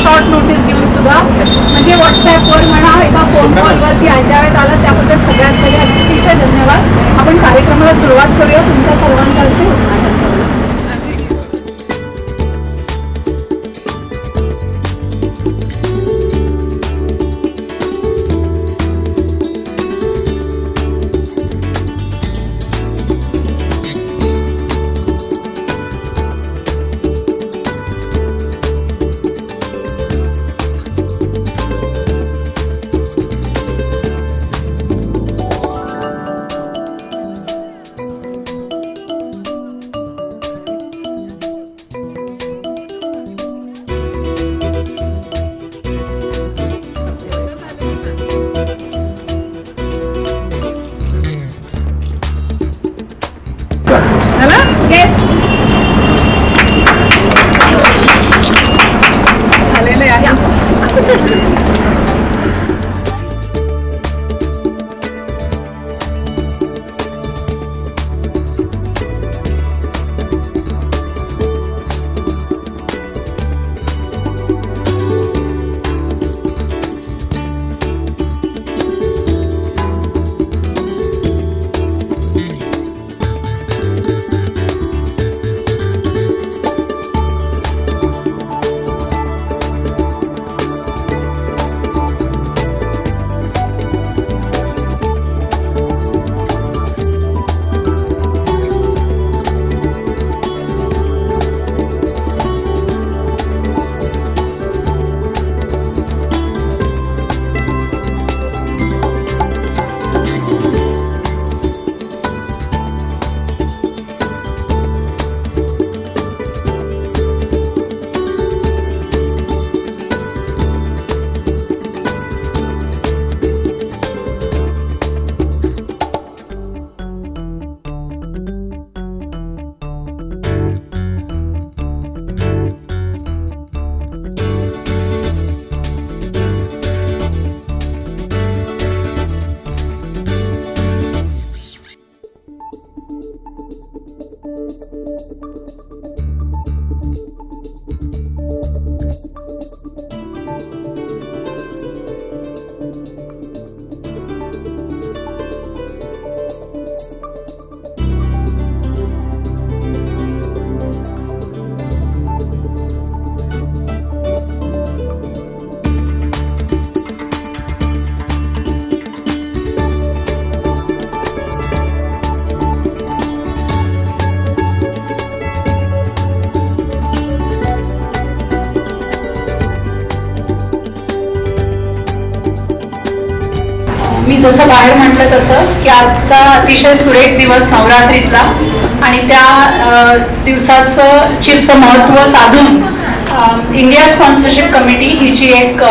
Short notice देऊन सुद्धा म्हणजे व्हॉट्सॲपवर म्हणा एका फोन कॉलवरती आयत्या वेळेत आला त्याबद्दल सगळ्यात पहिले अतिशय धन्यवाद. आपण कार्यक्रमाला सुरुवात करूया. तुमच्या सर्वांच्या हस्ते उद्घाटन करूया. येस झालेलं आहे. मी जसं बाहेर म्हटलं तसं की आजचा अतिशय सुरेख दिवस नवरात्रीतला आणि त्या दिवसाचं चिरचं महत्त्व साधून इंडिया स्पॉन्सरशिप कमिटी ही जी एक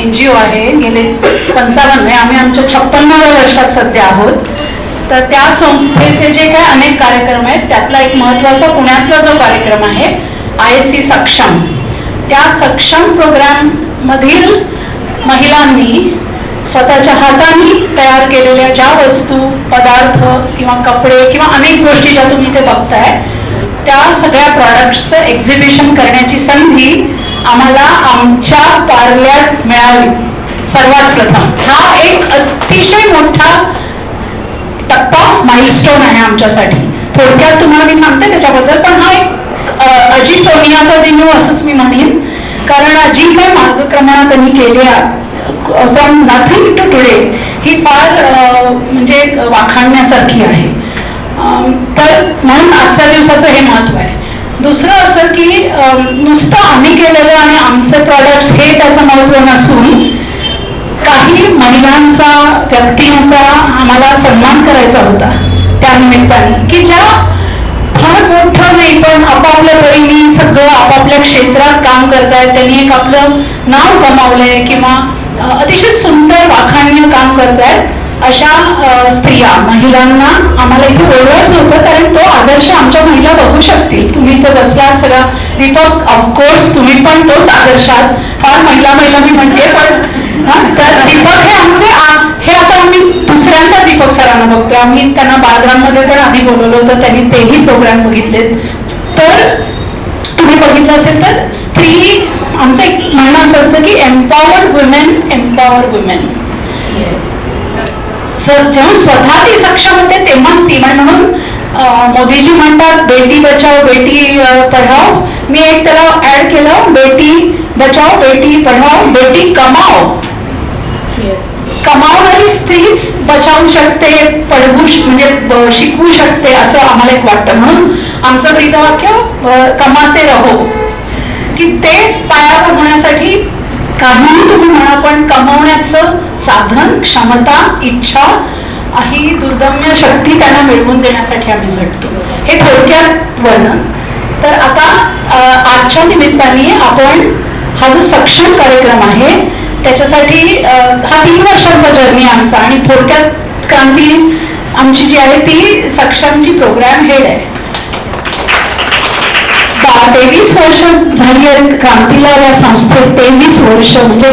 NGO आहे, गेले 55 आम्ही आमच्या 56व्या वर्षात सध्या आहोत. तर त्या संस्थेचे जे काही अनेक कार्यक्रम आहेत त्यातला एक महत्त्वाचा पुण्यातला जो कार्यक्रम आहे ISC सक्षम, त्या सक्षम प्रोग्राम मधील महिलांनी स्वतःच्या हाताने तयार केलेल्या ज्या वस्तू, पदार्थ किंवा कपडे किंवा अनेक गोष्टी ज्या तुम्ही इथे बघताय त्या सगळ्या प्रॉडक्ट्सचं एक्झिबिशन करण्याची संधी आम्हाला आमच्या पार्ल्यात मिळाली. सर्वात प्रथम हा एक अतिशय मोठा टप्पा, माइलस्टोन आहे आमच्यासाठी. थोडक्यात तुम्हाला मी सांगते त्याच्याबद्दल, पण हा एक अजी सोनियाचा दिनू असंच मी म्हणेन, कारण जी काही मार्गक्रमणा त्यांनी केली फ्रॉम नथिंग टू टुडे ही फार म्हणजे वाखाणण्यासारखी आहे. तर म्हणून आजच्या दिवसाचं हे महत्त्व आहे. दुसरं असं की नुसतं आम्ही केलेलं आणि आमचे प्रॉडक्ट्स हे त्याचं महत्त्व नसून काही महिलांचा, व्यक्तींचा आम्हाला सन्मान करायचा होता त्या निमित्ताने, की ज्या फार मोठं नाही पण आपापल्या परीने सगळं आपापल्या क्षेत्रात काम करतायत, त्यांनी एक आपलं नाव कमावलंय किंवा अतिशय सुंदर वाखाणणीय काम करतायत अशा स्त्रिया, महिलांना आम्हाला इथे बोलवायचं होतं. कारण तो आदर्श आमच्या महिला बघू शकतील. तुम्ही इथे बसलात सगळा, दीपक ऑफकोर्स तुम्ही पण तोच आदर्श आहात. फार महिला मी म्हणते, पण तर दीपक हे आमचे हे आता आम्ही दुसऱ्यांदा दीपक सरांना बघतोय. आम्ही त्यांना बालग्राममध्ये पण आधी बोलवलं होतं, त्यांनी तेही प्रोग्राम बघितलेत. तर तुम्ही बघितलं असेल तर स्त्री, आमचं एक म्हणणं असं असतं की एम्पॉवर्ड वुमेन एम्पॉवर वुमेन. जेव्हा स्वतः ती सक्षम होते तेव्हाच ती, म्हणून मोदीजी म्हणतात बेटी बचाओ बेटी पढाओ, मी एक त्याला ऍड केलं, बेटी बचाओ बेटी पढाओ बेटी कमाओ. कमावणारी स्त्रीच बचावू शकते, पढवू म्हणजे शिकवू शकते असं आम्हाला एक वाटतं. म्हणून आमचं ब्रीदवाक्य कमाते रहो, की ते पाया बघण्यासाठी काहीही तुम्ही म्हणा पण कमवण्याचं साधन, क्षमता, इच्छा ही दुर्गम्य शक्ती त्यांना मिळवून देण्यासाठी आम्ही झटतो. हे थोडक्यात वर्णन. तर आता आजच्या निमित्ताने आपण हा जो सक्षम कार्यक्रम आहे त्याच्यासाठी हा 3 वर्षांचा जर्नी आमचा, आणि थोडक्यात क्रांती आमची जी आहे ती सक्षमची प्रोग्राम हेड आहे. 23 वर्ष झाली आहेत क्रांतीला या संस्थेत. 23 वर्ष म्हणजे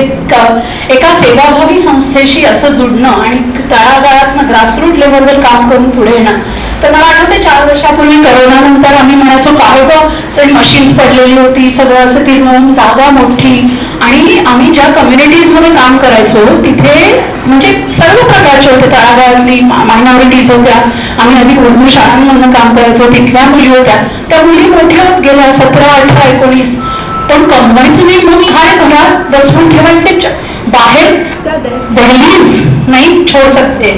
एका सेवाभावी संस्थेशी असं जुडणं आणि तळागाळातनं ग्रासरूट लेवलवर काम करून पुढे येणं. तर मला आठवते 4 वर्षापूर्वी करोनानंतर आम्ही म्हणायचो काय गं, सगळी मशीन्स पडलेली होती, सगळं असं ती जागा मोठी, आणि आम्ही ज्या कम्युनिटीजमध्ये काम करायचो तिथे म्हणजे सर्व प्रकारचे होते. तळागाळातली मायनॉरिटीज होत्या, आम्ही आधी उर्दू शाळांमधून काम करायचो, तिथल्या मुली होत्या. त्या मुली मोठ्या होत गेल्या 17, 18, 19, पण कमवायचं नाही मग काय घरात बसवून ठेवायचे. बाहेर दहलीज नाही छोड सकते,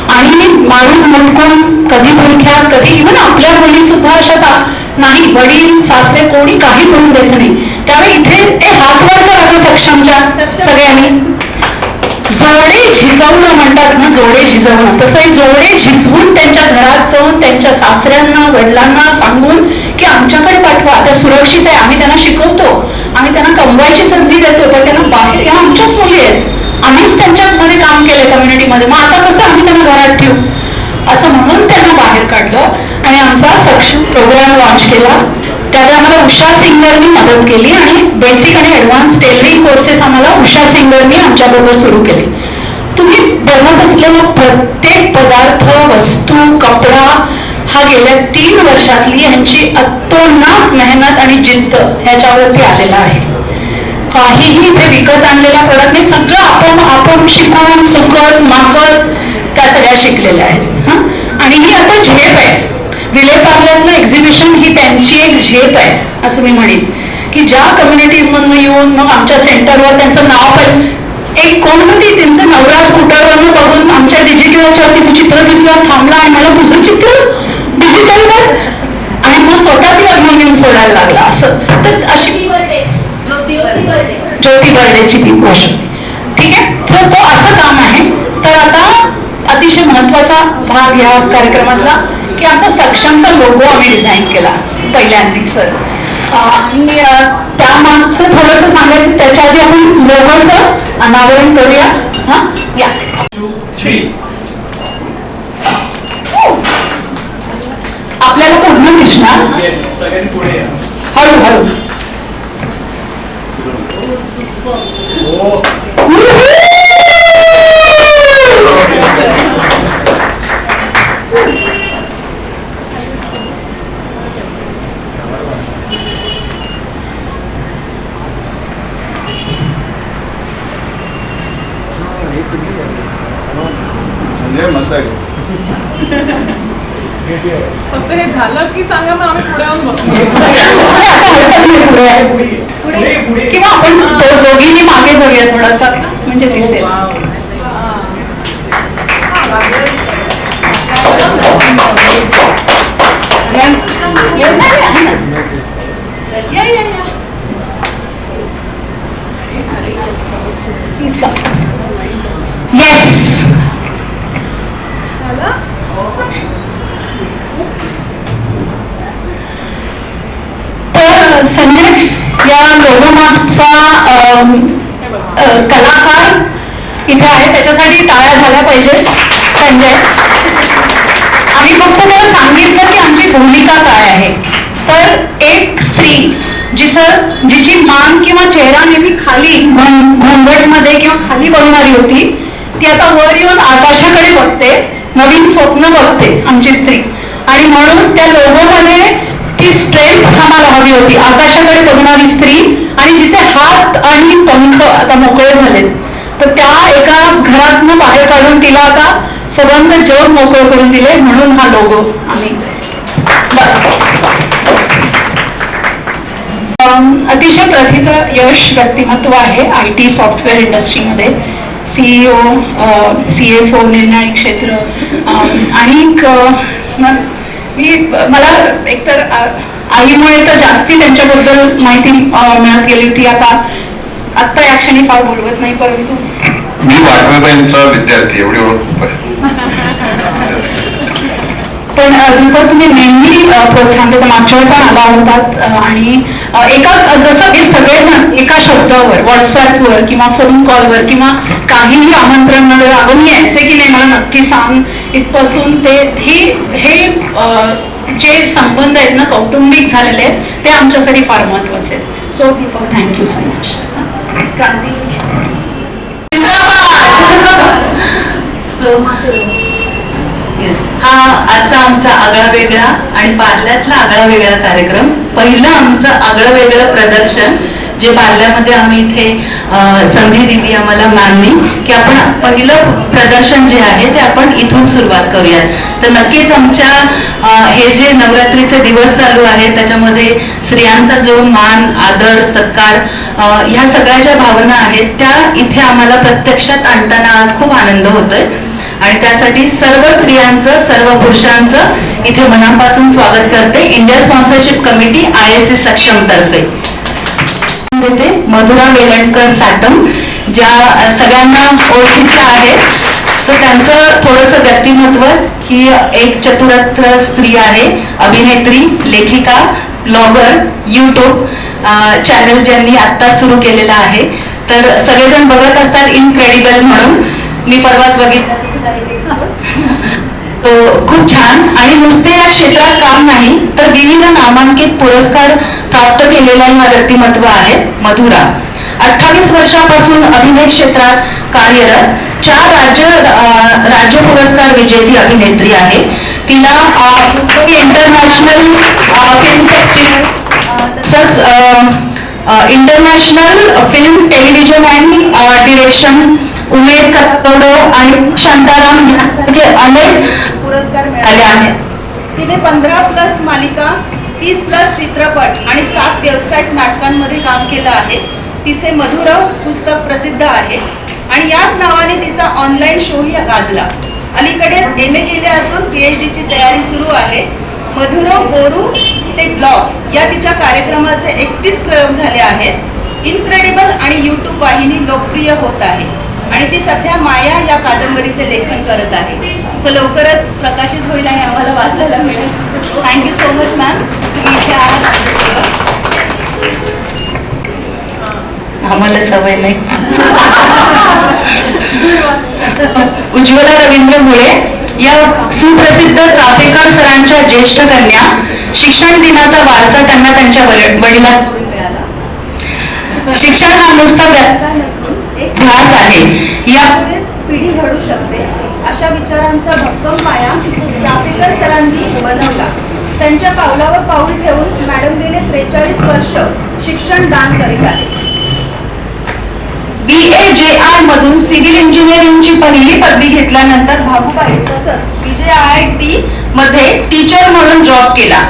आणि मारून मुटकून कधी भरख्या कधी इव्हन आपल्या मुली सुद्धा अशा नाही, वडील सासरे कोणी काही करून द्यायचं नाही. त्यावेळी इथे हात वर करा सक्षमच्या सगळ्यांनी. जोडे झिजवणं म्हणतात ना, जोडे झिजवणं, तसं जोडे झिजवून त्यांच्या घरात जाऊन त्यांच्या सासऱ्यांना वडिलांना सांगून की आमच्याकडे पाठवा, त्या सुरक्षित आहे, आम्ही त्यांना शिकवतो, आम्ही त्यांना कमवायची संधी देतो, पण त्यांना बाहेर, या आमच्याच मुली आहेत, आम्हीच त्यांच्यामध्ये काम केलंय कम्युनिटीमध्ये, मग आता कसं आम्ही त्यांना घरात ठेवू, असं म्हणून त्यांना बाहेर काढलं आणि आमचा सक्षम प्रोग्राम लॉन्च केला. त्यावेळी आम्हाला उषा सिंगरनी मदत केली आणि बेसिक आणि ऍडव्हान्स टेलरिंग कोर्सेस आम्हाला उषा सिंगरनी आमच्याबरोबर सुरू केले. तुम्ही बघत असलेला प्रत्येक पदार्थ, वस्तू, कपडा हा गेल्या 3 वर्षातली यांची अतोनात मेहनत आणि जिद्द ह्याच्यावरती आलेला आहे. काहीही इथे विकत आणलेला प्रोडक्ट नाही, सगळं आपण शिकून चुकत मागत त्या सगळ्या शिकलेल्या आहेत. आणि ही आता झेप आहे. विलेपार्ल्यातलं एक्झिबिशन ही त्यांची एक झेप आहे असं मी म्हणेन, की ज्या कम्युनिटीज मधून येऊन मग आमच्या सेंटरवर त्यांचं नाव पण एक कोण होती, त्यांचं नवरा स्कूटरवरनं बघून आमच्या डिजिटलच्या तिचं चित्र दिसल्यावर थांबला आणि मला तुझं चित्र डिजिटलवर, आणि मग स्वतः ती अग्न घेऊन सोडायला लागला. असं तर अशी ज्योती बर्डेची ती गोष्ट. ठीक आहे, तर तो असं काम आहे. तर आता अतिशय महत्वाचा भाग या कार्यक्रमातला की आमचा सक्षमचा लोगो आम्ही डिझाईन केला पहिल्यांदा सर, आणि त्यामागचं थोडंसं सांगायचं त्याच्या आधी आपण लोगोचं अनावरण करूया. या आपल्याला पूर्ण दिसणार. सगळ्यांनी पुढे या. हळूहळू. मस्त आहे. फक्त हे झालं की सांगा, मग आम्ही पुढे येऊन बघतो. किंवा आपण दोघींनी मागे बघूया थोडासा, म्हणजे दिसेल. येस. तर संजय या लोगोमागचा कलाकार इथे आहे, त्याच्यासाठी टाळ्या झाल्या पाहिजे. संजय, आम्ही फक्त त्याला सांगितलं की आमची भूमिका काय आहे. तर एक स्त्री जिची मान किंवा चेहरा नेहमी खाली घोंगटमध्ये किंवा खाली बघणारी होती, ती आता वर येऊन आकाशाकडे बघते, नवीन स्वप्न बघते आमची स्त्री. आणि म्हणून त्या लोगोमध्ये ती स्ट्रेंथ आम्हाला हवी होती, आकाशाकडे बघणारी स्त्री, आणि जिचे हात आणि पंख आता मोकळे झालेत. तर त्या एका घरातनं बाहेर काढून तिला आता सबंध जग मोकळं करून दिले, म्हणून हा लोगो आम्ही. अतिशय प्रथित यश व्यक्तिमत्व आहे IT सॉफ्टवेअर इंडस्ट्रीमध्ये. CEO, CFO, निर्णय क्षेत्र, आणि मला एकतर आईमुळे तर जास्ती त्यांच्याबद्दल माहिती मिळत गेली होती. आता या क्षणी फार बोलवत नाही, परंतु मी वाटवेबाईंचा विद्यार्थी, एवढी ओळख. पण दीपक, तुम्ही नेहमी प्रोत्साहन देता. मागच्या वेळी पण आला होतात, आणि जसं हे सगळेजण एका शब्दावर व्हॉट्सअपवर किंवा फोन कॉलवर किंवा काहीही आमंत्रण न देता अगं मी यायचे की नाही मला नक्की सांग इथपासून ते हे जे संबंध आहेत ना, कौटुंबिक झालेले आहेत, ते आमच्यासाठी फार महत्वाचे आहेत. So Deepak, thank you so much. Kranti. हा आजचा आमचा आगळा वेगळा आणि पार्ल्यातला आगळा वेगळा कार्यक्रम. पहिलं आमचं आगळं वेगळं प्रदर्शन जे पार्ल्यामध्ये आम्ही इथे संधी दिली आम्हाला मॅमनी की आपण पहिलं प्रदर्शन जे आहे ते आपण इथून सुरुवात करूयात. तर नक्कीच आमच्या हे जे नवरात्रीचे दिवस चालू आहेत त्याच्यामध्ये स्त्रियांचा जो मान, आदर, सत्कार, ह्या सगळ्या ज्या भावना आहेत त्या इथे आम्हाला प्रत्यक्षात आणताना आज खूप आनंद होतोय. आणि त्यासाठी सर्व स्त्रियांचं, सर्व पुरुषांचं इथे मनापासून स्वागत करते. इंडिया स्पॉन्सरशिप कमिटी ISC सक्षम तर्फे मधुरा वेलणकर साटम, ज्या सगळ्यांना ओळखीच्या आहेत. सो त्यांचं थोडंसं व्यक्तिमत्व, ही एक चतुरस्र स्त्री आहे, अभिनेत्री, लेखिका, ब्लॉगर, YouTube चॅनल ज्यांनी आत्ता सुरू केलेला आहे. तर सगळेजण बघत असतात इनक्रेडिबल म्हणून. मी परवाच बघितलं, खूप छान. आणि नुसते या क्षेत्रात काम नाही तर विविध नामांकित पुरस्कार प्राप्त केलेला हा व्यक्तिमत्व आहे मधुरा. 28 वर्षापासून अभिनय क्षेत्रात कार्यरत, 4 राज्य पुरस्कार विजेती अभिनेत्री आहे. तिला इंटरनॅशनल फिल्म फेस्टिवल तसंच international film, television and direction, उमेद कत्तोडो आणि शांताराम यांसारखे अनेक पुरस्कार मिळाले आहेत. तिने 15+ मालिका, 30+ चित्रपट आणि 7 व्यावसायिक नाटकांमध्ये काम केलं आहे. तिचे मधुरव पुस्तक प्रसिद्ध आहे आणि याच नावाने तिचा ऑनलाईन शोही गाजला. अलीकडेच MA केले असून PhDची तयारी सुरू आहे. मधुरव बोरू ते ब्लॉग या तिच्या कार्यक्रमाचे 31 प्रयोग झाले आहेत. इनक्रेडिबल आणि YouTube वाहिनी लोकप्रिय होत आहे आणि ती सध्या माया या कादंबरीचे लेखन करत आहे. सो लवकरच प्रकाशित होईल आणि आम्हाला वाचायला मिळेल. थँक्यू सो मच मॅम, तुम्ही इथे आहात. आम्हाला सवय नाही. उज्ज्वला रवींद्र मुळे, या सुप्रसिद्ध चाफेकर सरांच्या ज्येष्ठ कन्या. शिक्षण दिनाचा वारसा त्यांना त्यांच्या वडिला मिळाला. शिक्षण हा नुसता असा नसून एक ध्यास आहे. यामध्येच पिढी घडू शकते अशा विचारांचा भक्कम पाया चाफेकर सरांनी बनवला. त्यांच्या पावलावर पाऊल ठेवून मॅडम गेले 43 वर्ष शिक्षण दान करीत आहेत. BAJI मधून सिव्हिल इंजिनिअरिंगची पहिली पदवी घेतल्यानंतर भागूबाई तसंच BJIIT मध्ये टीचर म्हणून जॉब केला.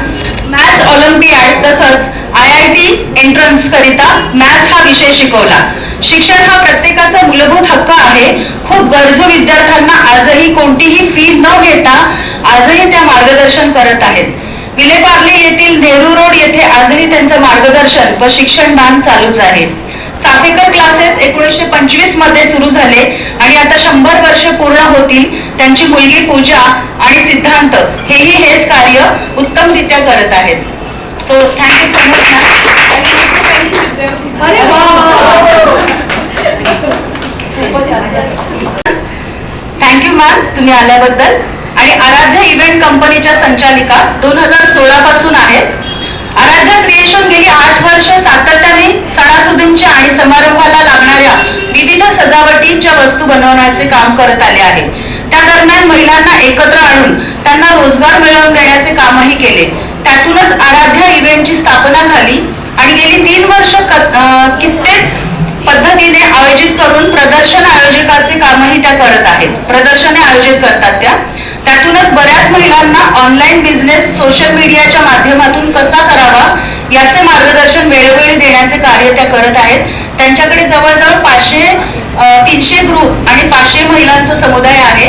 मॅथ्स ऑलिम्पियाड तसंच IIT एंट्रन्स करिता मॅथ्स हा विषय शिकवला. शिक्षण हा प्रत्येकाचा मूलभूत हक्क आहे. खूप गरजू विद्यार्थ्यांना आजही कोणतीही फी न घेता आजही त्या मार्गदर्शन करत आहेत. विलेपार्ले येथील नेहरू रोड येथे आजही त्यांचं मार्गदर्शन व शिक्षण दान चालूच आहे. चाफेकर क्लासेस 1925 मध्ये सुरू झाले आणि आता 100 वर्ष पूर्ण होतील. त्यांची मुलगी पूजा आणि सिद्धांत हेही हेच कार्य उत्तमरित्या करत आहेत. So thank you so much. Thank you ma'am तुम्ही आल्याबद्दल. आणि आराध्या इव्हेंट कंपनीच्या संचालिका 2016 पासून आहेत. आराध्या क्रिएशन गेली 8 वर्ष सातत्याने सणासुदींच्या आणि समारंभाला लागणाऱ्या विविध सजावटीच्या वस्तू बनवण्याचे काम करत आले आहे. त्या दरम्यान महिलांना एकत्र आणून त्यांना रोजगार मिळवून देण्याचे कामही केले. त्यातूनच आराध्या इव्हेंटची स्थापना झाली आणि गेली 3 वर्ष कित्येक पद्धतीने आयोजित करून प्रदर्शन आयोजकाचे कामही त्या करत आहेत. प्रदर्शने आयोजित करतात त्यातूनच बऱ्याच महिलांना ऑनलाईन बिझनेस सोशल मीडियाच्या माध्यमातून कसा करावा याचे मार्गदर्शन वेळोवेळी देण्याचे कार्य त्या करत आहेत. त्यांच्याकडे जवळजवळ 300 ग्रुप आणि 500 महिलांचा समुदाय आहे.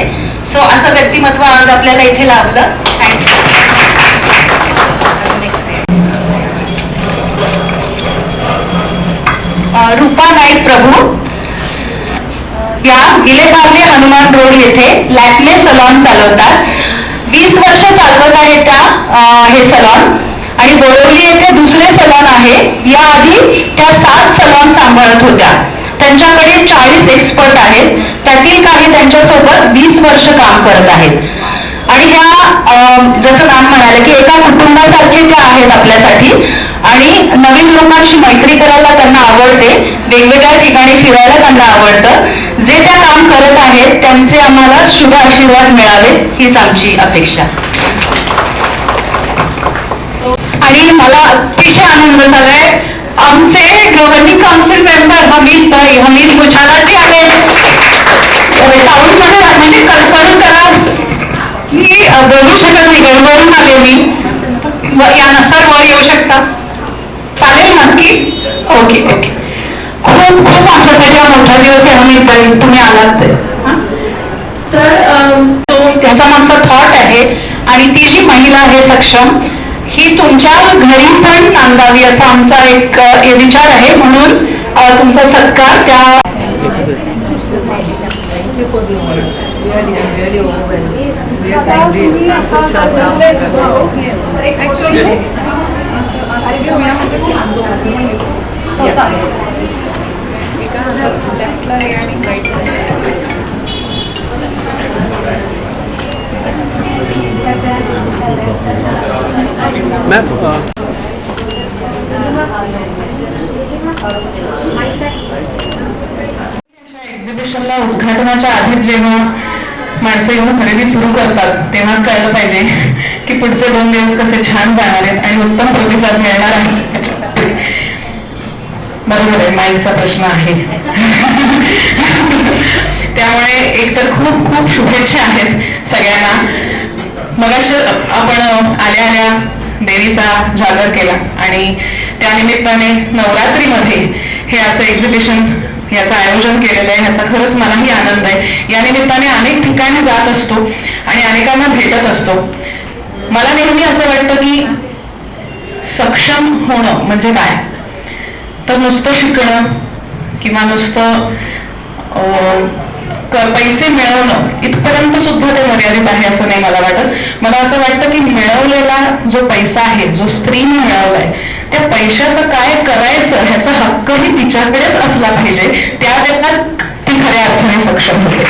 सो असं व्यक्तिमत्व आज आपल्याला इथे लाभलं. थँक्यू. रूपा नाईक प्रभू या विलेपार्ले हनुमान रोड येथे लॅक्मे सलॉन चालवतात. 20 वर्ष चालवत आहेत त्या हे सलॉन. आणि बोरिवली येथे दुसरे सलॉन आहे. याआधी त्या 7 सलॉन सांभाळत होत्या. त्यांच्याकडे 40 एक्सपर्ट आहेत. त्यातील काही त्यांच्यासोबत 20 वर्ष काम करत आहेत. आणि ह्या जसं मॅम म्हणाले की एका कुटुंबासारखे त्या आहेत आपल्यासाठी. आणि नवीन लोकांशी मैत्री करायला त्यांना आवडते. वेगवेगळ्या ठिकाणी फिरायला त्यांना आवडतं. जे त्या काम करत आहेत त्यांचे आम्हाला शुभ आशीर्वाद मिळावे हीच आमची अपेक्षा. आणि मला अतिशय आनंद झालाय. आमचे governing council member Hamid Muchhala जे आहेत टाऊनमध्ये म्हणजे कल्पना करा मी बोलू शकत नाही गडबडून आले मी या सर वर येऊ शकता चालेल नक्की. Okay okay. खूप खूप आमच्यासाठी हा मोठा दिवस आहे हमीद तुम्ही आलात ते. तर तो त्याचा मागचा थॉट आहे. आणि ती जी महिला आहे सक्षम ही तुमच्या घरी पण नांदावी असा आमचा एक विचार आहे. म्हणून तुमचा सत्कार त्या एक्झिबिशनला उद्घाटनाच्या आधी जेव्हा माणसं येऊन खरेदी सुरू करतात तेव्हाच कळलं पाहिजे की पुढचे 2 दिवस कसे छान जाणार आहेत आणि उत्तम प्रतिसाद मिळणार आहे. बरोबर आहे माईकचा प्रश्न आहे. त्यामुळे एकतर खूप खूप शुभेच्छा आहेत सगळ्यांना. मगाशी आपण आल्या आल्या देवीचा जागर केला आणि त्यानिमित्ताने नवरात्रीमध्ये हे असं एक्झिबिशन याचं आयोजन केलेलं आहे. ह्याचा खरंच मलाही आनंद आहे. या निमित्ताने अनेक ठिकाणी जात असतो आणि अनेकांना भेटत असतो. मला नेहमी असं वाटतं की सक्षम होणं म्हणजे काय तर नुसतं शिकणं किंवा नुसतं पैसे मिळवणं इथपर्यंत सुद्धा ते मर्यादित आहे असं नाही मला वाटत. मला असं वाटतं की मिळवलेला जो पैसा आहे जो स्त्रीने मिळवलाय त्या पैशाचं काय करायचं ह्याचा हक्कही तिच्याकडेच असला पाहिजे. त्या ती खऱ्या अर्थाने सक्षम होते.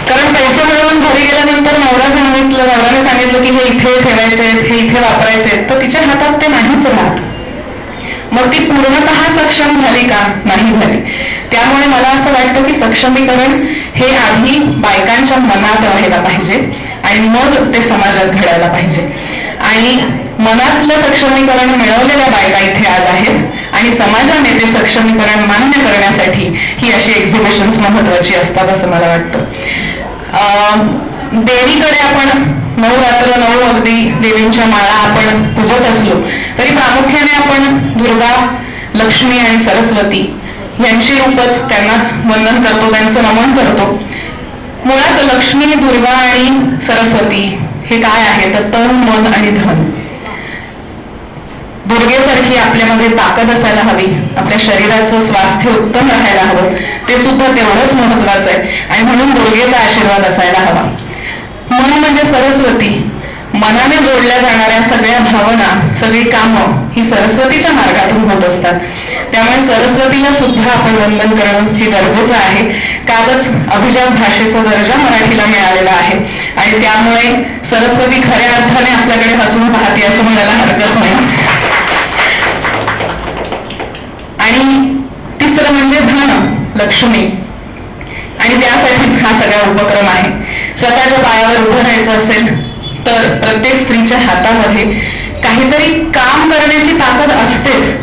कारण पैसे मिळवून घरी गेल्यानंतर नवऱ्याने सांगितलं की हे इथे ठेवायचे, हे इथे वापरायचे, तर तिच्या हातात ते नाहीच राहत. मग ती पूर्णतः सक्षम झाली का? नाही झाली. त्यामुळे मला असं वाटतं की सक्षमीकरण हे आधी बायकांच्या मनात व्हायला पाहिजे आणि मग ते समाजात घडायला पाहिजे. आणि मनातलं सक्षमीकरण मिळवलेल्या बायका इथे आज आहेत आणि समाजाने ते सक्षमीकरण मान्य करण्यासाठी ही अशी एक्झिबिशन्स महत्वाची असतात असं मला वाटतं. देवीकडे आपण 9 रात्र 9 अगदी देवींच्या माळा आपण पूजत असलो तरी प्रामुख्याने आपण दुर्गा, लक्ष्मी आणि सरस्वती यांची रूपच त्यांनाच वंदन करतो, त्यांचं नमन करतो. मुळात लक्ष्मी, दुर्गा आणि सरस्वती हे काय आहे तर तन, मन आणि धन. दुर्गेसारखी आपल्यामध्ये ताकद असायला हवी, आपल्या शरीराचं स्वास्थ्य उत्तम राहायला हवं, ते सुद्धा तेवढंच महत्वाचं आहे आणि म्हणून दुर्गेचा आशीर्वाद असायला हवा. मन म्हणजे सरस्वती, मनाने जोडल्या जाणाऱ्या सगळ्या भावना, सगळी कामं ही सरस्वतीच्या मार्गातून होत असतात. त्यामुळे सरस्वतीला सुद्धा आपण वंदन करणं हे गरजेचं आहे. कालच अभिजात भाषेचा दर्जा मराठीला मिळालेला आहे आणि त्यामुळे सरस्वती खऱ्या अर्थाने आपल्याकडे हसून पाहते असं म्हणायला हरकत नाही. आणि तिसरं म्हणजे धन, लक्ष्मी, आणि त्यासाठीच हा सगळा उपक्रम आहे. स्वतःच्या पायावर उभं राहायचं असेल तर प्रत्येक स्त्रीच्या हातामध्ये काहीतरी काम करण्याची ताकद असतेच,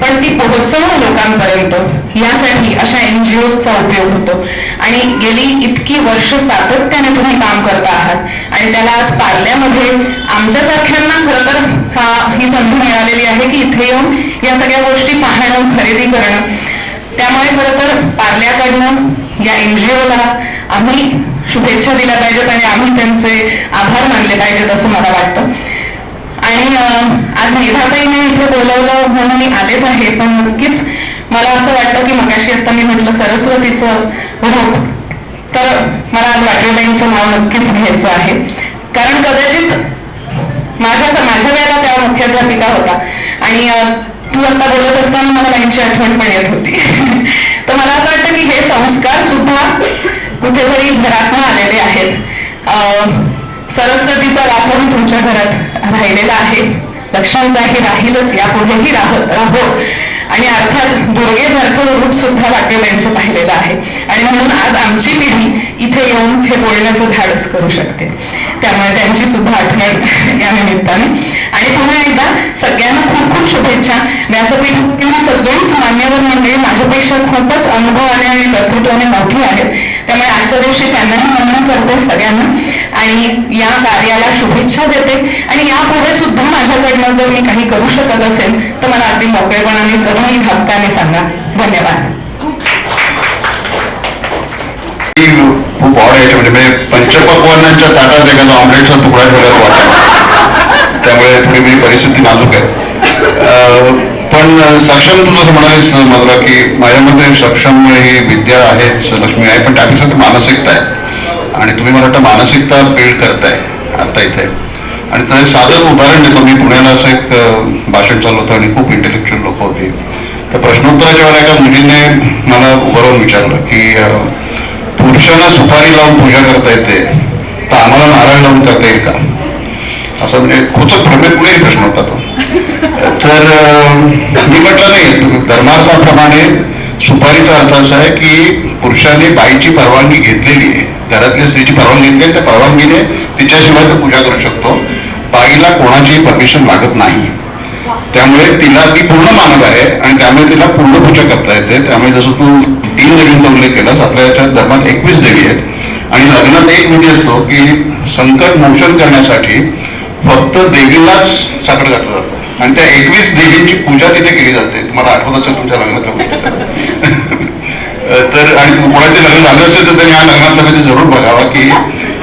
पण ती पोहोचवणं लोकांपर्यंत यासाठी अशा NGOsचा उपयोग होतो. आणि गेली इतकी वर्ष सातत्याने तुम्ही काम करता आहात आणि त्याला आज पार्ल्यामध्ये आमच्यासारख्यांना खरं तर ही संधी मिळालेली आहे की इथे येऊन या सगळ्या गोष्टी पाहणं, खरेदी करणं. त्यामुळे खरं तर पार्ल्याकडनं या NGOला आम्ही शुभेच्छा दिल्या पाहिजेत आणि आम्ही त्यांचे आभार मानले पाहिजेत असं मला वाटतं. आणि आज मेधाताईने इथे बोलवलं म्हणून मी आलेच आहे, पण नक्कीच मला असं वाटतं की मगाशी आता मी म्हटलं सरस्वतीचं रूप, तर मला आज वाटेबाईंचं नाव नक्कीच घ्यायचं आहे. कारण कदाचित माझ्या वेळेला त्या मुख्याध्यापिका होता आणि तू आता बोलत असताना मला बाईंची आठवण पण येत होती. तर मला असं वाटतं की हे संस्कार सुद्धा कुठेतरी घरातून आलेले आहेत. सरस्वतीचा वासही तुमच्या घरात राहिलेला आहे, लक्ष्मीचाही राहीलच, यापुढेही राहो. आणि अर्थात दुर्गेसारखं रूप सुद्धा वाटेबाईंचं पाहिलेलं आहे आणि म्हणून आज आमची पिढी इथे येऊन हे बोलण्याचं धाडस करू शकते. त्यामुळे त्यांची सुद्धा आठवण या निमित्ताने. आणि पुन्हा एकदा सगळ्यांना खूप खूप शुभेच्छा. व्यासपीठ किंवा सगळीच मान्यवर मंडळी माझ्यापेक्षा खूपच अनुभवाने आणि कर्तृत्वाने मोठी आहेत, त्यामुळे आजच्या दिवशी त्यांनाही वंदन करते सगळ्यांना आणि या कार्याला शुभेच्छा देते. आणि यापुढे सुद्धा माझ्याकडनं जर मी काही करू शकत असेल तर मला अगदी मोकळेपणाने करूनही हक्काने सांगा. धन्यवाद. खूप आवड म्हणजे पंचपक्वानांच्या ताटात एखादा ऑमलेटचा तुकडा ठेवल्याचा वाटत, त्यामुळे थोडी मी परिस्थिती नाजूक आहे. पण सक्षम तुझं असं म्हणालीस मला की माझ्यामध्ये सक्षम ही विद्या आहेच, लक्ष्मी आहे, पण त्यापेक्षा मानसिकता आहे आणि तुम्ही मला वाटतं मानसिकता बिल्ड करताय आता इथे. आणि त्याचं साधं उदाहरण देतो मी. पुण्याला असं एक भाषण चालू होतं आणि खूप इंटेलेक्च्युअल लोक होती. तर प्रश्नोत्तराच्या वेळेला एका मुलीने मला उभारून विचारलं की पुरुषांना सुपारी लावून पूजा करता येते तर आम्हाला नारळ लावून करता येईल का? असं म्हणजे खूपच भ्रमेपुढेही प्रश्न होता तो. तर मी म्हटलं नाही, धर्मार्थाप्रमाणे सुपारीचा अर्थ असा आहे की पुरुषाने बाईची परवानगी घेतलेली आहे, घरातल्या स्त्रीची परवानगी घेतली, त्या परवानगीने तिच्याशिवाय तो पूजा करू शकतो. बाईला कोणाचीही परमिशन लागत नाही, त्यामुळे तिला ती पूर्ण मानव आहे आणि त्यामुळे तिला पूर्ण पूजा करता येते. त्यामुळे जसं तू 3 देवींचा उल्लेख केलास, आपल्या याच्यात धर्मात 21 देवी आहेत आणि लग्नात एक विधी असतो की संकट मोचन करण्यासाठी फक्त देवीलाच साखर घातलं जातं आणि त्या 21 देवींची पूजा तिथे केली जाते. तुम्हाला आठवत असेल तुमच्या लग्नातल्या गोष्टी. तर आणि कोणाचे लग्न झालं असेल तर त्यांनी या लग्नातलं कधी जरूर बघावा की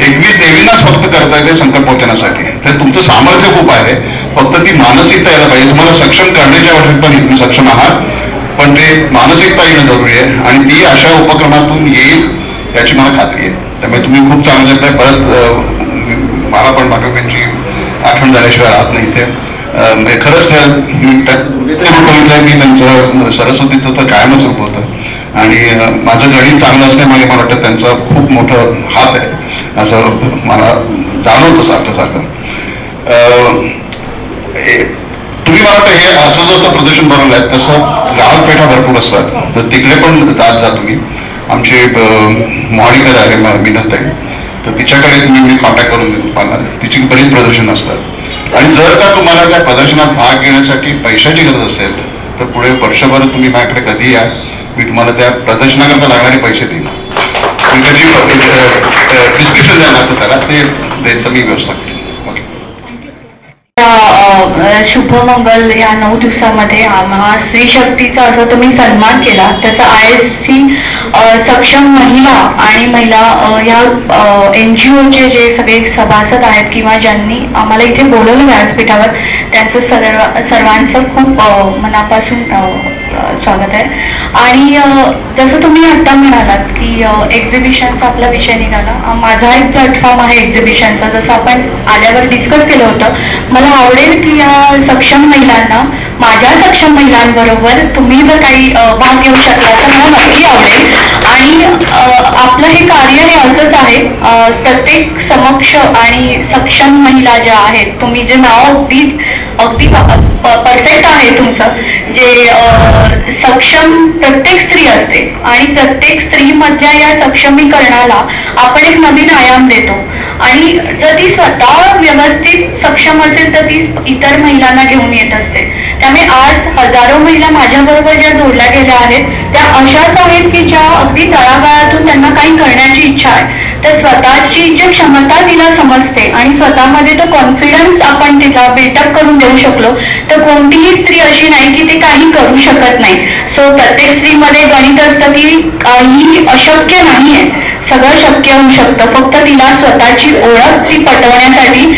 21 देवींनाच फक्त करता येते संकट मोचनासाठी. तर तुमचं सामर्थ्य खूप आहे, फक्त ती मानसिकता यायला पाहिजे. तुम्हाला सक्षम करण्याची आवश्यकता नाही, तुम्ही सक्षम आहात, पण ते मानसिकता येणं जरुरी आहे आणि ती अशा उपक्रमातून येईल याची मला खात्री आहे. त्यामुळे तुम्ही खूप चांगलं करताय. परत मला पण माधवबाईंची आठवण झाल्याशिवाय राहत नाही इथे. खरंच बघितलंय मी त्यांचं सरस्वतीचं तर कायमच रूप होतं आणि माझं गणित चांगलं असल्यामुळे मला वाटतं त्यांचा खूप मोठा हात आहे. असं मला जाणवतं सारखं. तुम्ही मला वाटतं हे असं जसं प्रदर्शन बनवलं आहे तसं ग्राहक पेठा भरपूर असतात, तर तिकडे पण जा तुम्ही. आमची मॉनिटर आहे मीनताई, तर तिच्याकडे तुम्ही कॉन्टॅक्ट करून देतो तुम्हाला. तिची बरीच प्रदर्शन असतात. आणि जर का तुम्हाला त्या प्रदर्शनात भाग घेण्यासाठी पैशाची गरज असेल तर पुढे वर्षभर तुम्ही माझ्याकडे कधी या, मी तुम्हाला त्या प्रदर्शनाकरता लागणारे पैसे देईन. प्रिस्क्रिप्शन द्यायला लागतं त्याला, ते द्यायचं मी व्यवस्था करेन. शुभमंगल या 9 दिवसामध्ये आम्हा स्त्री शक्तीचा असं तुम्ही सन्मान केला, तसं ISC सक्षम महिला आणि महिला या NGOचे जे सगळे सभासद आहेत किंवा ज्यांनी आम्हाला इथे बोलवलं व्यासपीठावर, त्यांचं सर्वांचं खूप मनापासून स्वागत आहे. आणि जसं तुम्ही आता म्हणालात की एक्झिबिशनचा आपला विषय निघाला, माझा एक प्लॅटफॉर्म आहे एक्झिबिशनचा, जसं आपण आल्यावर डिस्कस केलं होतं. मला आवडेल की या सक्षम महिलांना, माझ्या सक्षम महिलांबरोबर तुम्ही जर काही भाग घेऊ शकला तर मला नक्की आवडेल. आणि आपलं हे कार्य हे असंच आहे, प्रत्येक समक्ष आणि सक्षम महिला ज्या आहेत, तुम्ही जे नाव अगदी परफेक्ट आहे तुमचं, जे सक्षम प्रत्येक स्त्री असते आणि प्रत्येक स्त्रीमधल्या या सक्षमीकरणाला आपण एक नवीन आयाम देतो. आणि जर ती स्वतः व्यवस्थित सक्षम असेल तर ती इतर महिलांना घेऊन येत असते. त्यामुळे आज हजारो महिला माझ्याबरोबर ज्या जोडल्या गेल्या आहेत त्या अशाच आहेत की ज्या अगदी तळागाळातून त्यांना काही करण्याची इच्छा आहे, तर स्वतःची जी क्षमता तिला समजते आणि स्वतःमध्ये तो कॉन्फिडन्स आपण तिला बिल्टअप करून देऊ शकलो तर कोणतीही स्त्री अशी नाही की ते काही करू शकत नाही. सो प्रत्येक स्त्रीमध्ये गणित असतं की काही अशक्य नाहीये, सगळं शक्य होऊ शकतं. फक्त तिला स्वतःची ओळख ती पटवण्यासाठी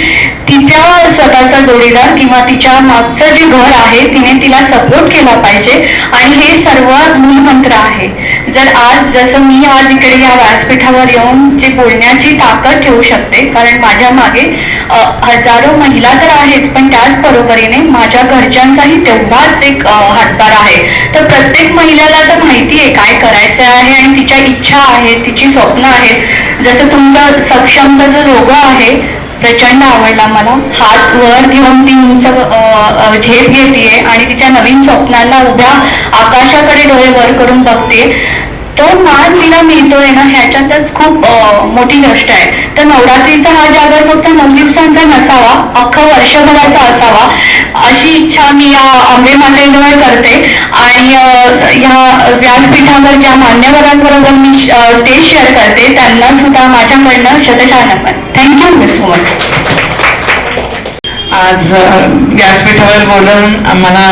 तिचा स्वतःचा जोडीदार किंवा तिच्या मागचं जे घर आहे तिने तिला सपोर्ट केला पाहिजे. आणि हे सर्व मूलमंत्र आहे. जर आज जसं मी आज इकडे या व्यासपीठावर येऊन जे बोलण्याची ताकद ठेवू शकते, कारण माझ्या मागे हजारो महिला तर आहेच, पण त्याच बरोबरीने माझ्या घरच्यांचाही तेवढाच एक हातभार आहे. तर प्रत्येक महिलेला तर माहिती आहे काय करायचं आहे आणि तिच्या इच्छा आहेत, तिची स्वप्न आहेत. जसं तुमचं सक्षमचा जो लोगो आहे प्रचंड आवडला मला. हात वर घेऊन ती उंच झेप घेतीये आणि तिच्या नवीन स्वप्नांना उभ्या आकाशाकडे डोळे वर करून बघते. तो मान तिला मिळतोय ना, ह्याच्यातच खूप मोठी गोष्ट आहे. तर नवरात्रीचा हा जागर फक्त 9 दिवसांचा नसावा, अख्खा वर्षभराचा असावा अशी इच्छा मी या अंबे मातेजवळ करते. आणि ह्या व्यासपीठावर ज्या मान्यवरांबरोबर मी स्टेज शेअर करते त्यांना सुद्धा माझ्याकडनं शतशः नमन. Thank you so much. आज व्यासपीठावर बोलून आम्हाला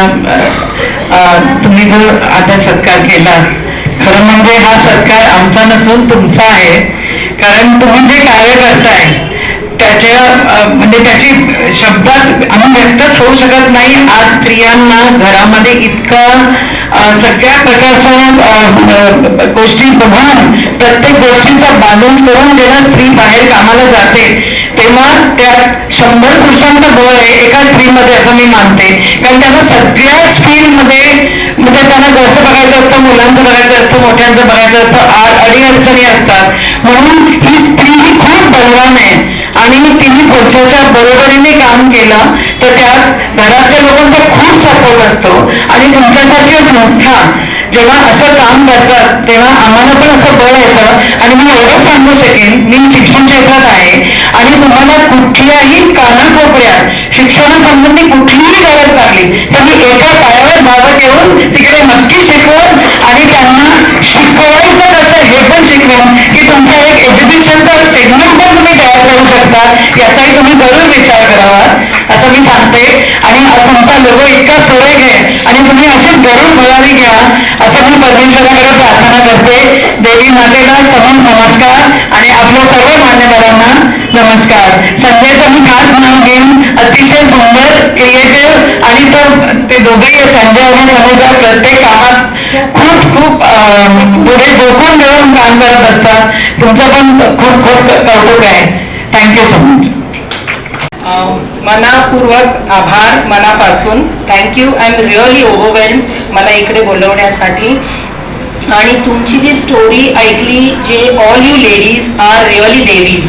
तुम्ही जो आता सत्कार केला, खरं म्हणजे हा सत्कार आमचा नसून तुमचा आहे. कारण तुम्ही जे कार्य करताय त्याच्या म्हणजे त्याची शब्दात आम्ही व्यक्तच होऊ शकत नाही. आज स्त्रियांना घरामध्ये इतकं सगळ्या प्रकारच्या गोष्टी बघून प्रत्येक गोष्टींचा बॅलन्स करून जेव्हा स्त्री बाहेर कामाला जाते तेव्हा त्यात 100 पुरुषांचं बळ आहे एका स्त्रीमध्ये असं मी मानते. कारण त्यांना सगळ्याच फील्डमध्ये म्हणजे त्यांना घरचं बघायचं असतं, मुलांचं बघायचं असतं, मोठ्यांचं बघायचं असतं, अडीअडचणी असतात. म्हणून ही स्त्री ही खूप बलवान आहे आणि तिने पुरुषाच्या बरोबरीने काम केलं तर त्यात घरातल्या लोकांचा खूप सपोर्ट असतो. आणि तुमच्यासारख्या संस्था जेव्हा असं काम करतात तेव्हा आम्हाला पण असं बळ येतं. आणि मी एवढंच सांगू शकेन, मी शिक्षण क्षेत्रात आहे आणि तुम्हाला कुठल्याही कानाकोपऱ्यात शिक्षणासंबंधी कुठलीही गरज लागली तर मी एका पायावर धावत येऊन तिकडे नक्की शिकवून आणि त्यांना शिकवायचं कसं हे पण शिकवून की तुमचा एक एज्युकेशनचा सेगमेंट पण तुम्ही तयार करू शकता, याचाही तुम्ही जरूर विचार करावा असं मी सांगते. आणि तुमचा लोगो इतका सुरेख आहे आणि तुम्ही अशीच गरुड भरारी घ्या असं मी परमेश्वराकडे प्रार्थना करते. देवी मातेला समूह नमस्कार आणि आपल्या सर्व मान्यवरांना नमस्कार. संजयचं मी खास नाव घेईन, अतिशय सुंदर, क्रिएटिव्ह आणि ते दोघेही संजय आणि तनुजा प्रत्येक कामात खूप खूप पुढे झोकून देऊन काम करत असतात. तुमचं पण खूप खूप कौतुक आहे. Thank you so much. मनापूर्वक आभार मनापासून. Thank you. I am really overwhelmed मला इकडे बोलवण्यासाठी. आणि तुमची जी स्टोरी ऐकली, जे all you ladies are really देवीज.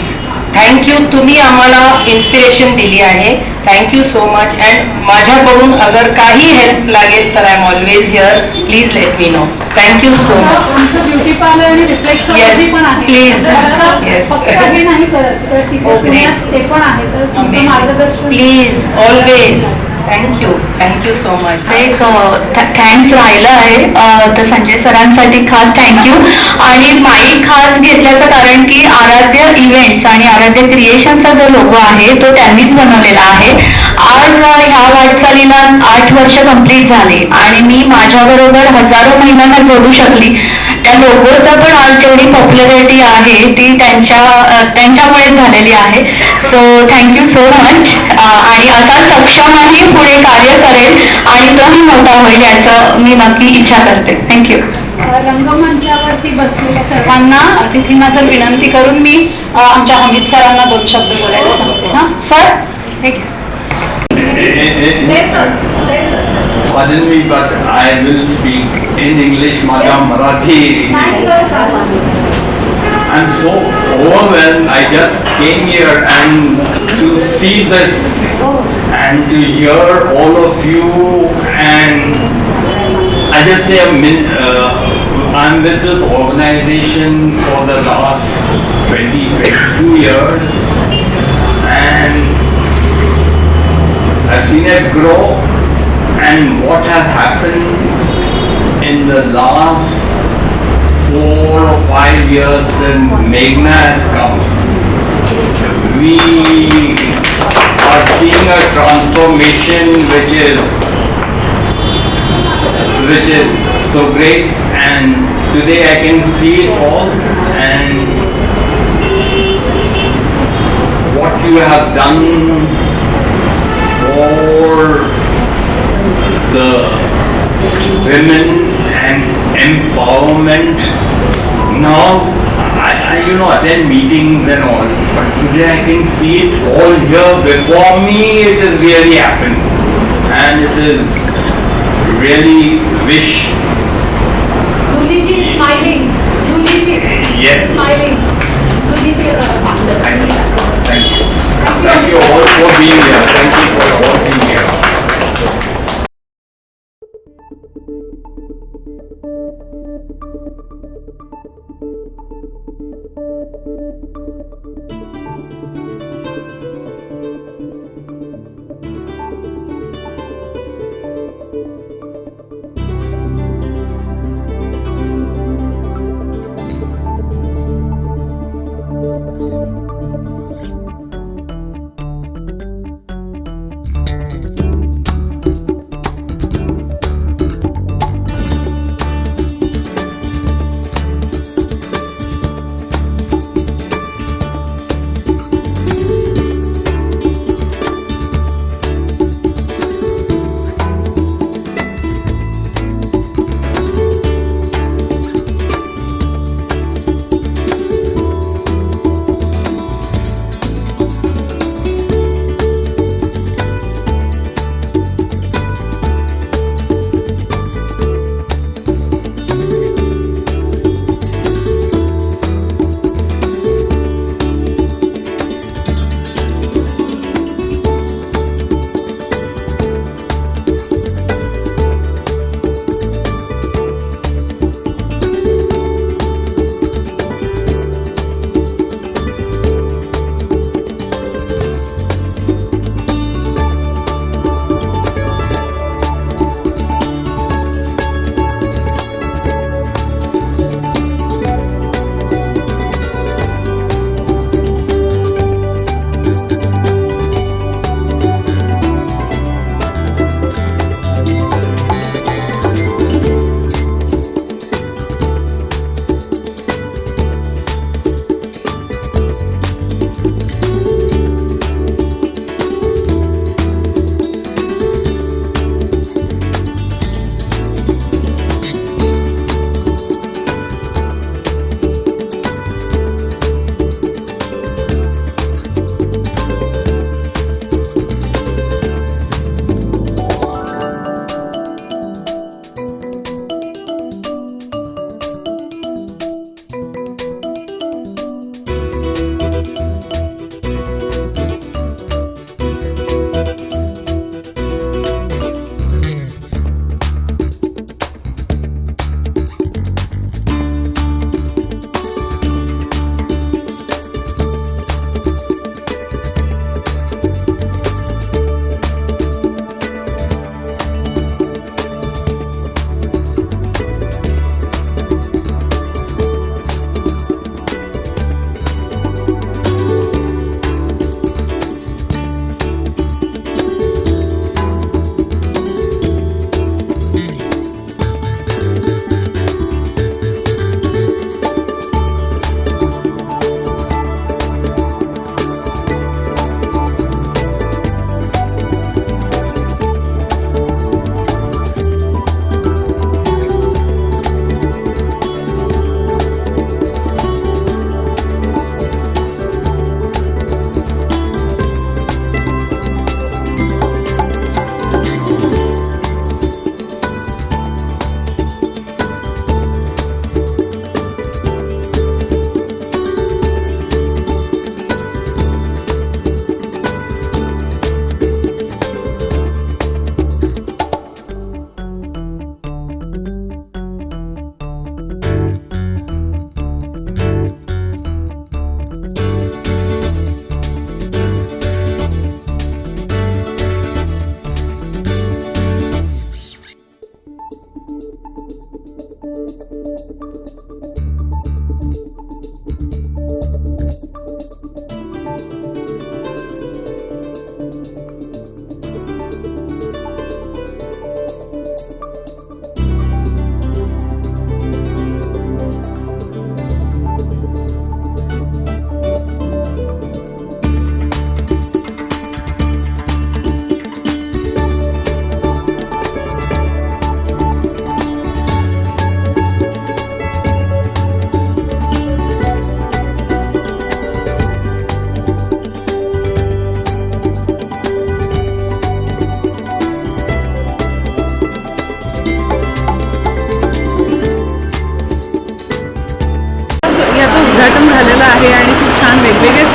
थँक्यू, तुम्ही आम्हाला इन्स्पिरेशन दिली आहे. Thank you so much. अँड माझ्याकडून अगर काही हेल्प लागेल तर I am always here. Please let me know. Thank you so much. आमचं ब्युटी पार्लर आणि रिफ्लेक्सॉलॉजी Yes, पण आहे. please. तर Yes. फक्त हे नाही करत तर तिथे Oh, great. पुण्यात ते पण आहे तर तुमचं मार्गदर्शन please always. Thank you so much. एक थँक्स राहिलं आहे तर संजय सरांसाठी खास थँक्यू. आणि माईक खास घेतल्याचं कारण की आराध्य इव्हेंट्स आणि आराध्य क्रिएशनचा जो लोगो आहे तो त्यांनीच बनवलेला आहे. आज ह्या वाटचालीला 8 वर्ष कंप्लीट झाली आणि मी माझ्याबरोबर हजारो महिलांना जोडू शकली. त्या लोगोचं पण आज जेवढी पॉप्युलरिटी आहे ती त्यांच्यामुळे झालेली आहे. So thank you so much. आणि असा सक्षमही पुढे कार्य करेल आणि तोही मोठा होईल याचं मी नक्की इच्छा करते. थँक्यू. रंगमंचावरती बसलेल्या सर्वांना अतिथींना जर विनंती करून मी आमच्या अमित सरांना 2 शब्द बोलायला सांगते. हां सर एक Pardon me, but I will speak in English, Marathi. I'm so overwhelmed. I just came here and to see this and to hear all of you, and I just say I'm with this organization for the last 22 years, and I've seen it grow. And what has happened in the last 4 or 5 years since Meghna has come, we are seeing a transformation which is so great, and today I can see it all, and what you have done for the women and empowerment. Now I attend meetings and all, but today I can see it all here before me. It has really happened, and it is really wish. जुलीजी smiling. जुलीजी Yes. Smiling. जुलीजी Thank you all for being here. Thank you for all being here.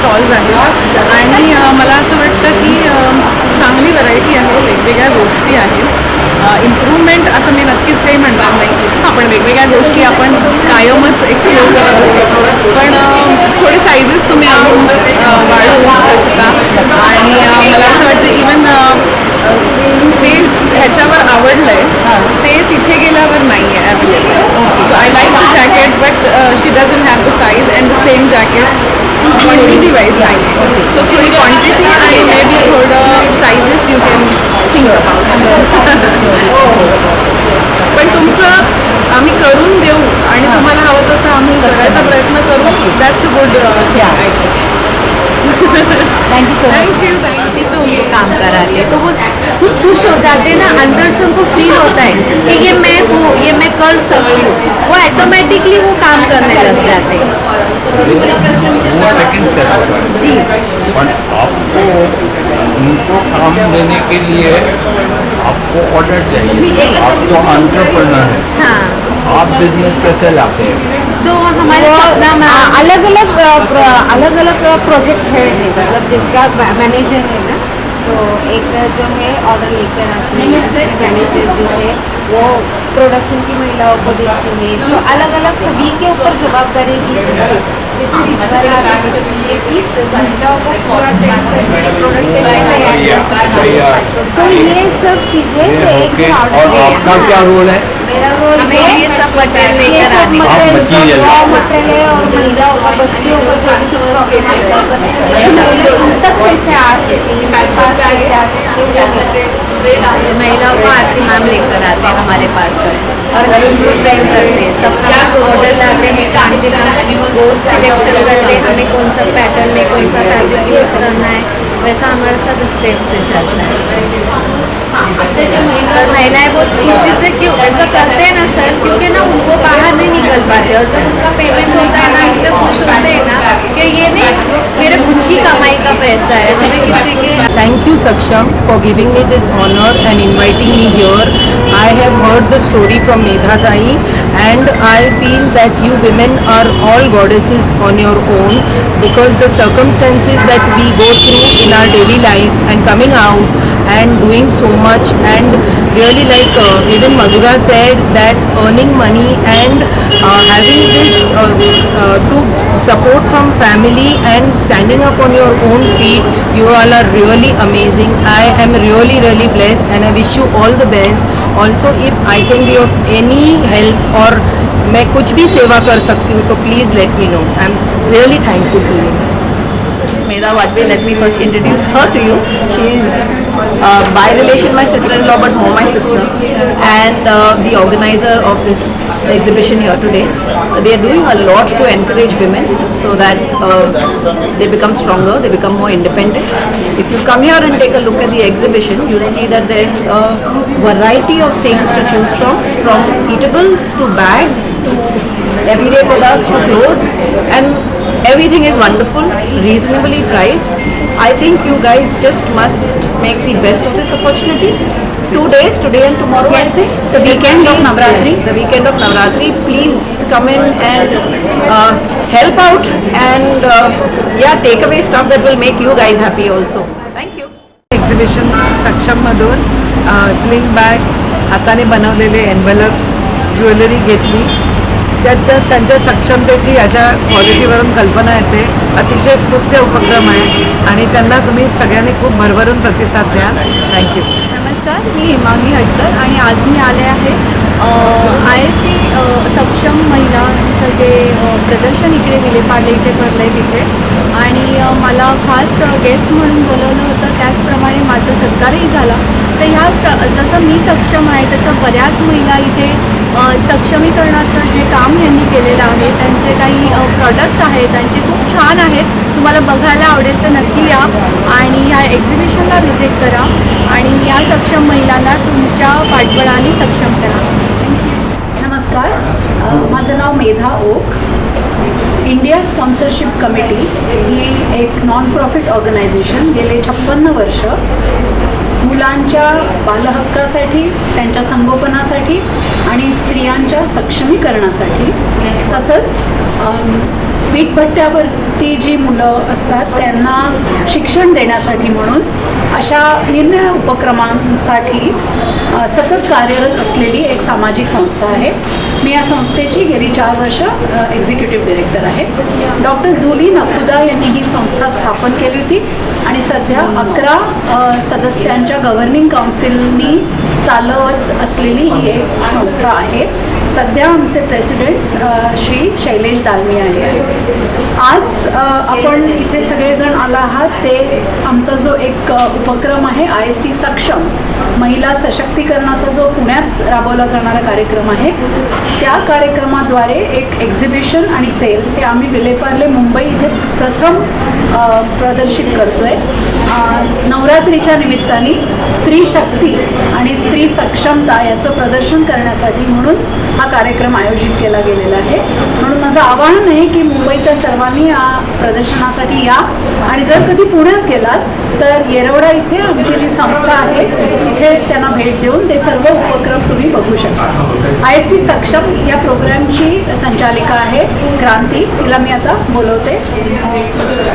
Stalls आहेत आणि मला असं वाटतं की चांगली व्हरायटी आहे, वेगवेगळ्या गोष्टी आहेत. इम्प्रूव्हमेंट असं मी नक्कीच काही म्हणणार नाही. आपण वेगवेगळ्या गोष्टी आपण कायमच एक्सप्लोर करत असतो, पण थोडे साईजेस तुम्ही अजून वाढवू शकता. आणि मला असं वाटतं इवन जे ह्याच्यावर आवडलं आहे ते तिथे गेल्यावर नाही आहे available. So I like the jacket but she doesn't have the size and the same jacket quantity wise नाही आहे. सो थोडी क्वांटिटी आणि मे बी थोडं sizes you can think about. पण तुमचं आम्ही करून देऊ आणि तुम्हाला हवं तसं आम्ही करायचा प्रयत्न करू. That's a good thank you इसी पे उनको काम कराते तो वो खुद खुश हो जाते हैं ना, अंदर से उनको फील होता है कि ये मैं हूँ, ये मैं कर सकती हूँ, वो ऑटोमेटिकली वो काम करने लग जाते हैं. सेकंड स्टेप होगा जी. और आपको उनको काम देने के लिए आपको ऑर्डर चाहिए. आप तो एंटरप्रेन्योर हैं. हाँ. आप बिजनेस कैसे लाते हैं? तो हमारे सपना में अलग अलग प्रोजेक्ट हेड है, मतलब जिसका मैनेजर है ना, तो एक जो है ऑर्डर लेकर आती है, मैनेजर जो है वो प्रोडक्शन की महिलाओं को देखती है. तो अलग अलग सभी के ऊपर जवाबदारी दी जाती है. जैसे इस बार महिलाओं को प्रोडक्ट तो ये सब चीज़ें एक और आपका क्या रोल है? मेरा रोल हमें ये सब मटेरियल लेकर आने का. आप मटीरियल मटेरियल है और महिलाओं का बस्तियों को जो भी कुछ प्रॉब्लम आता है बस्तियों उन तक कैसे आ सकती है, मेरे पास कैसे आ सकती है. महिलाओं को आरती मैम लेकर आते हैं हमारे पास और हम उनको ट्रेन करते हैं. सबका ऑर्डर लाते हैं, वो सिलेक्शन करते हैं हमें कौन सा पैटर्न में कौन सा फैब्रिक यूज़ करना है. वैसा हमारा सब स्टेप से चलता है. और महिलाएं बहुत खुशी से क्यों ऐसा करते हैं ना सर, क्योंकि ना उनको बाहर नहीं निकल पाते और जब उनका पेमेंट होता है ना इतने खुश होते हैं ना कि ये नहीं मेरे खुद की कमाई का पैसा है, हमें किसी के. Thank you Saksham for giving me this honor and inviting me here. I have heard the story from Medha Tayi and I feel that you women are all goddesses on your own, because the circumstances that we go through in our daily life and coming out and doing so much, and really like even Madhura said that earning money and having this to support from family and standing up on your own feet, you all are really amazing. I am really blessed and I wish you all the best. Also if I can be of any help or मैं कुछ भी सेवा कर सकती हूँ तो please let me know. I am really thankful to you. Medha Wadhwe, let me first introduce her to you. She is by relation my sister-in-law, but more my sister, and the organizer of this exhibition here today. They are doing a lot to encourage women so that they become stronger, they become more independent. If you come here and take a look at the exhibition, you'll see that there is a variety of things to choose from eatables to bags to everyday products to clothes, and everything is wonderful, reasonably priced. I think you guys just must make the best of this opportunity. 2 days, today and tomorrow. Yes, I think. the weekend of Navratri. The weekend of Navratri. Please come in and help out and take away stuff that will make you guys happy also. Thank you. Exhibition सक्षममधून sling bags, हाताने बनवलेले envelopes, jewellery घेतली. त्यांच्या सक्षमतेची याच्या क्वालिटीवरून कल्पना येते. अतिशय स्तुत्य उपक्रम आहे आणि त्यांना तुम्ही सगळ्यांनी खूप भरभरून प्रतिसाद द्या. थँक्यू. नमस्कार, मी हिमांगी हटकर आणि आज मी आले आहे ISC सक्षम महिलांचं जे प्रदर्शन इकडे विलेपार्ले इथे भरलं आहे तिथे, आणि मला खास गेस्ट म्हणून बोलवलं होतं. त्याचप्रमाणे माझा सत्कारही झाला. तर ह्या जसं मी सक्षम आहे तसं बऱ्याच महिला इथे सक्षमीकरणाचं जे काम यांनी केलेलं आहे, त्यांचे काही प्रॉडक्ट्स आहेत आणि ते खूप छान आहेत. तुम्हाला बघायला आवडेल तर नक्की या आणि ह्या एक्झिबिशनला व्हिजिट करा आणि या सक्षम महिलांना तुमच्या पाठबळाने सक्षम करा. नमस्कार, माझं नाव Medha Oak. India sponsorship committee ही एक नॉन प्रॉफिट ऑर्गनायझेशन गेले 56 वर्ष मुलांच्या बालहक्कासाठी, त्यांच्या संगोपनासाठी आणि स्त्रियांच्या सक्षमीकरणासाठी, तसंच वीटभट्ट्यावरती जी मुलं असतात त्यांना शिक्षण देण्यासाठी म्हणून अशा निरनिराळ्या उपक्रमांसाठी सतत कार्यरत असलेली एक सामाजिक संस्था आहे. मी या संस्थेची गेली 4 वर्ष एक्झिक्युटिव्ह डिरेक्टर आहे. डॉक्टर झुली नकुदा यांनी ही संस्था स्थापन केली होती आणि सध्या 11 सदस्यांच्या गव्हर्निंग काउन्सिलनी चालवत असलेली ही एक संस्था आहे. सध्या आमचे प्रेसिडेंट श्री शैलेश दालमी आले आहेत. आज आपण इथे सगळेजण आला आहात ते आमचा जो एक उपक्रम आहे ISC सक्षम महिला सशक्तीकरणाचा जो पुण्यात राबवला जाणारा कार्यक्रम आहे त्या कार्यक्रमाद्वारे एक एक्झिबिशन आणि सेल हे आम्ही विलेपार्ले मुंबई इथे प्रथम प्रदर्शित करतोय. नवरात्रीच्या निमित्ताने स्त्री शक्ती आणि स्त्री सक्षमता याचं प्रदर्शन करण्यासाठी म्हणून हा कार्यक्रम आयोजित केला गेलेला आहे. म्हणून माझं आवाहन आहे की मुंबईच्या सर्वांनी या प्रदर्शनासाठी या आणि जर कधी पुण्यात गेलात तर येरवडा इथे आमची जी संस्था आहे तिथे त्यांना भेट देऊन ते सर्व उपक्रम तुम्ही बघू शकता. ISC सक्षम या प्रोग्रॅमची संचालिका आहे क्रांती, तिला मी आता बोलवते.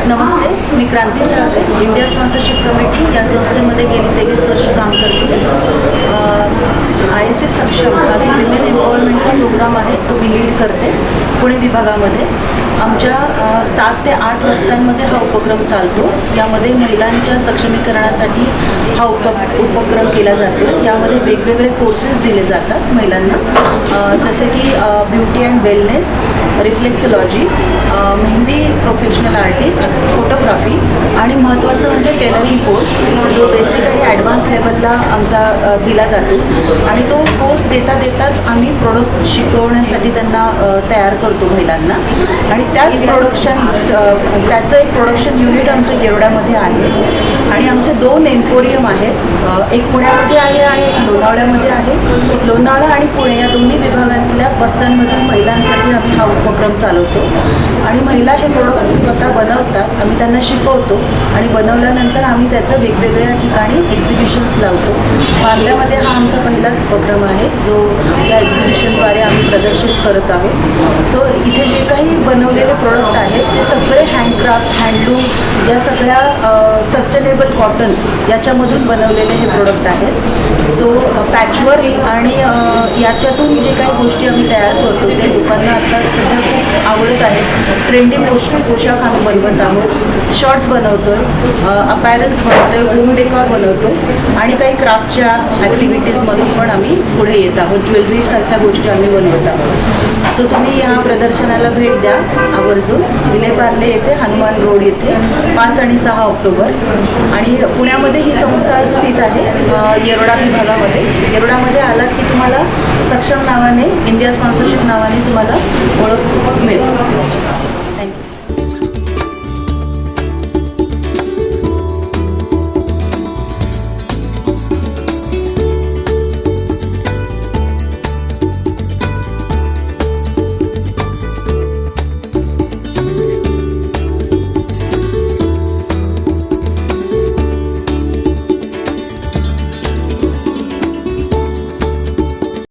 नमस्ते, मी क्रांती साळवे, इंडिया स्पॉन्सरशिप कमिटी या संस्थेमध्ये गेली 23 वर्ष काम करते. ISC सक्षम हा जो विमेन एम्पॉवरमेंटचा प्रोग्राम आहे तो मी लीड करते पुणे विभागामध्ये. आमच्या 7 ते 8 रस्त्यांमध्ये हा उपक्रम चालतो. यामध्ये महिलांच्या सक्षमीकरणासाठी हा उपक्रम केला जातो. यामध्ये वेगवेगळे कोर्सेस दिले जातात महिलांना, जसे की beauty and wellness, reflexology, mehndi professional artist, photography आणि महत्त्वाचं म्हणजे टेलरिंग कोर्स जो बेसिक आणि ॲडव्हान्स लेवलला आमचा दिला जातो. आणि तो कोर्स देताच आम्ही प्रोडक्ट शिकवण्यासाठी त्यांना तयार करतो महिलांना. आणि त्याचं एक प्रोडक्शन युनिट आमचं येरवड्यामध्ये आहे. आणि आमचे 2 एम्पोरियम आहेत, एक पुण्यामध्ये आहे आणि एक लोणावळ्यामध्ये आहे. लोणावळा आणि पुणे या दोन्ही विभागातल्या वस्त्यांमधील महिलांसाठी आम्ही हा उपक्रम चालवतो. आणि महिला हे प्रोडक्ट्स स्वतः बनवतात, आम्ही त्यांना शिकवतो आणि बनवल्यानंतर आम्ही त्याचं वेगवेगळ्या ठिकाणी एक्झिबिशन्स लावतो. पार्ल्यामध्ये हा आमचा पहिलाच उपक्रम आहे जो या एक्झिबिशनद्वारे आम्ही प्रदर्शित करत आहोत. सो इथे जे काही बनवलेले प्रोडक्ट आहेत ते सगळे हँडक्राफ्ट, हँडलूम या सगळ्या सस्टेनेबल कॉटन याच्यामधून बनवलेले हे प्रोडक्ट आहेत. सो पॅचवर्क आणि याच्यातून जे काही गोष्टी आम्ही तयार करतो ते लोकांना आता सध्या खूप आवडत आहेत. ट्रेंडी पोशाख आम्ही बनवत आहोत, शॉर्ट्स बनवतो आहे, अपॅरल्स बनवतो आहे, होम डेकॉर बनवतो आणि काही क्राफ्टच्या ॲक्टिव्हिटीजमधून पण आम्ही पुढे येत आहोत. ज्वेलरीसारख्या गोष्टी आम्ही बनवत आहोत. सो तुम्ही या प्रदर्शनाला भेट द्या आवर्जून. विलेपार्ले येथे हनुमान रोड येथे 5 आणि 6 ऑक्टोबर. आणि पुण्यामध्ये ही संस्था स्थित आहे येरवडा विभागामध्ये. येरवडामध्ये आलात की तुम्हाला सक्षम नावाने, इंडिया स्पॉन्सरशिप नावाने तुम्हाला ओळख मिळेल.